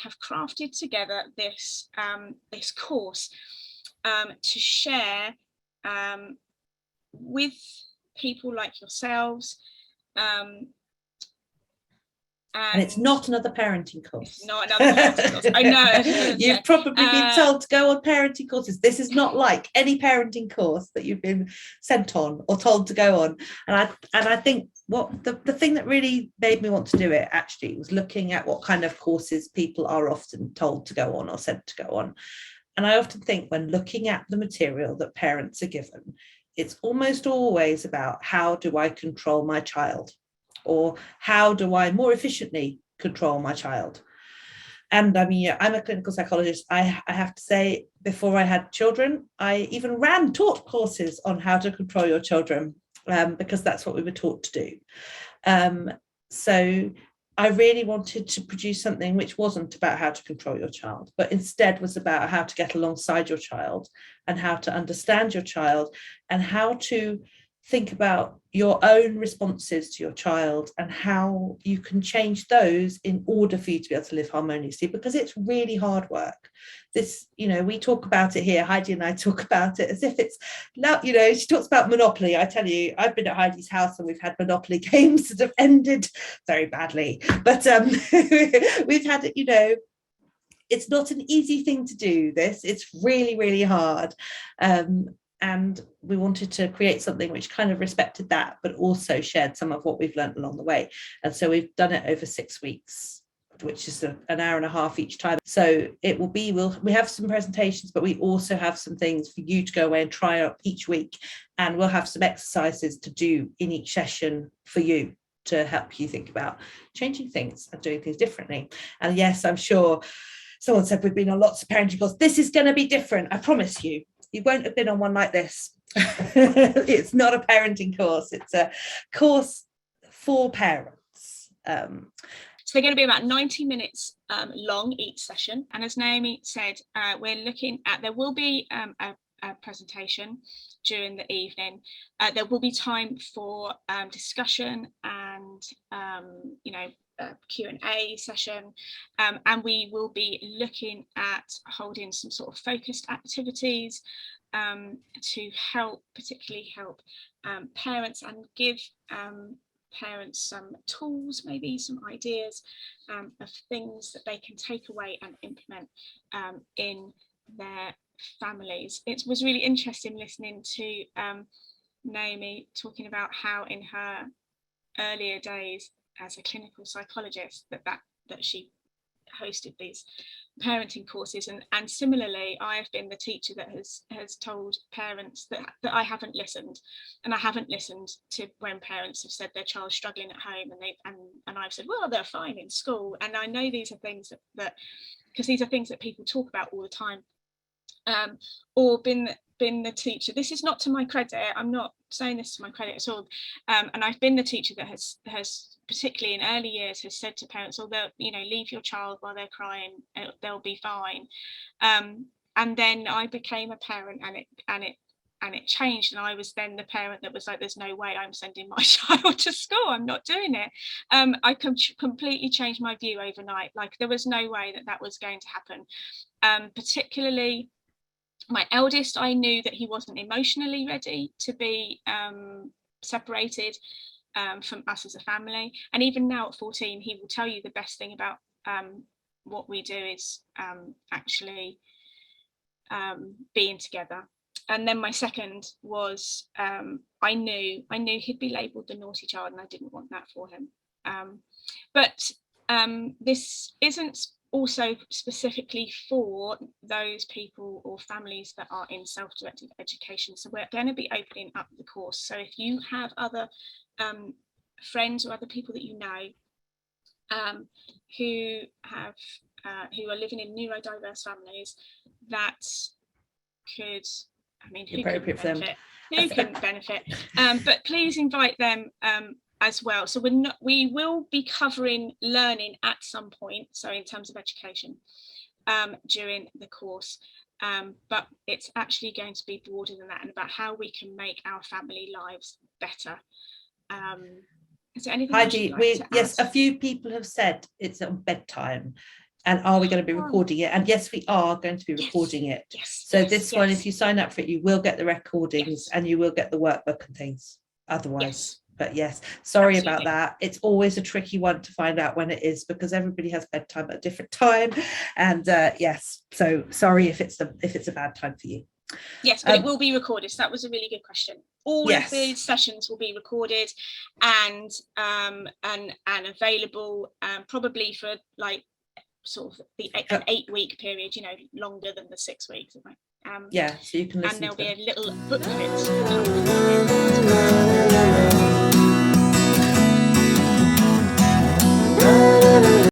have crafted together this this course to share with people like yourselves. And it's not another parenting course. It's not another parenting course. I know. You've probably been told to go on parenting courses. This is not like any parenting course that you've been sent on or told to go on. And I think what the thing that really made me want to do it actually was looking at what kind of courses people are often told to go on or sent to go on. And I often think when looking at the material that parents are given, it's almost always about how do I control my child? Or how do I more efficiently control my child? And I mean, I'm a clinical psychologist. I have to say, before I had children, I even taught courses on how to control your children, because that's what we were taught to do. So I really wanted to produce something which wasn't about how to control your child, but instead was about how to get alongside your child and how to understand your child and how to think about your own responses to your child and how you can change those in order for you to be able to live harmoniously, because it's really hard work. This, you know, we talk about it here, Heidi and I talk about it as if it's, you know, she talks about Monopoly. I tell you, I've been at Heidi's house and we've had Monopoly games that have ended very badly, but we've had it, you know, it's not an easy thing to do this. It's really, really hard. And we wanted to create something which kind of respected that, but also shared some of what we've learned along the way. And so we've done it over 6 weeks, which is an hour and a half each time. So it will be, we have some presentations, but we also have some things for you to go away and try out each week. And we'll have some exercises to do in each session for you to help you think about changing things and doing things differently. And yes, I'm sure someone said we've been on lots of parenting courses. This is going to be different, I promise you. You won't have been on one like this. It's not a parenting course. It's a course for parents. So they're going to be about 90 minutes long each session. And as Naomi said, we're looking at, there will be a presentation during the evening. There will be time for discussion and, you know, Q&A session, and we will be looking at holding some sort of focused activities to particularly help parents and give parents some tools, maybe some ideas of things that they can take away and implement in their families. It was really interesting listening to Naomi talking about how in her earlier days as a clinical psychologist that she hosted these parenting courses, and similarly I have been the teacher that has told parents that I haven't listened, and I haven't listened to when parents have said their child's struggling at home, and I've said, well, they're fine in school. And I know these are things that because these are things that people talk about all the time, or been the teacher. This is not to my credit, I'm not saying this to my credit at all, and I've been the teacher that has particularly in early years has said to parents, oh, they'll, you know, leave your child while they're crying, they'll be fine. And then I became a parent, and it changed, and I was then the parent that was like, there's no way I'm sending my child to school, I'm not doing it. I completely changed my view overnight. Like, there was no way that was going to happen. Particularly my eldest, I knew that he wasn't emotionally ready to be separated from us as a family. And even now at 14, he will tell you the best thing about what we do is actually being together. And then my second was I knew he'd be labelled the naughty child, and I didn't want that for him. But this isn't also specifically for those people or families that are in self-directed education. So we're going to be opening up the course. So if you have other friends or other people that you know who are living in neurodiverse families that could, I mean, who couldn't benefit? Who couldn't benefit? But please invite them as well. So we will be covering learning at some point, so in terms of education, during the course, but it's actually going to be broader than that and about how we can make our family lives better. Is there anything Heidi, yes, a few people have said it's on bedtime. And are we going to be recording it? And yes, we are going to be recording it. So this one, if you sign up for it, you will get the recordings and you will get the workbook and things otherwise. But yes, sorry about that. It's always a tricky one to find out when it is, because everybody has bedtime at a different time. And yes, so sorry if it's a bad time for you. Yes, but it will be recorded. So that was a really good question. All of the sessions will be recorded and available probably for like sort of an 8-week period, you know, longer than the 6 weeks. So you can listen. And there'll be a little booklet.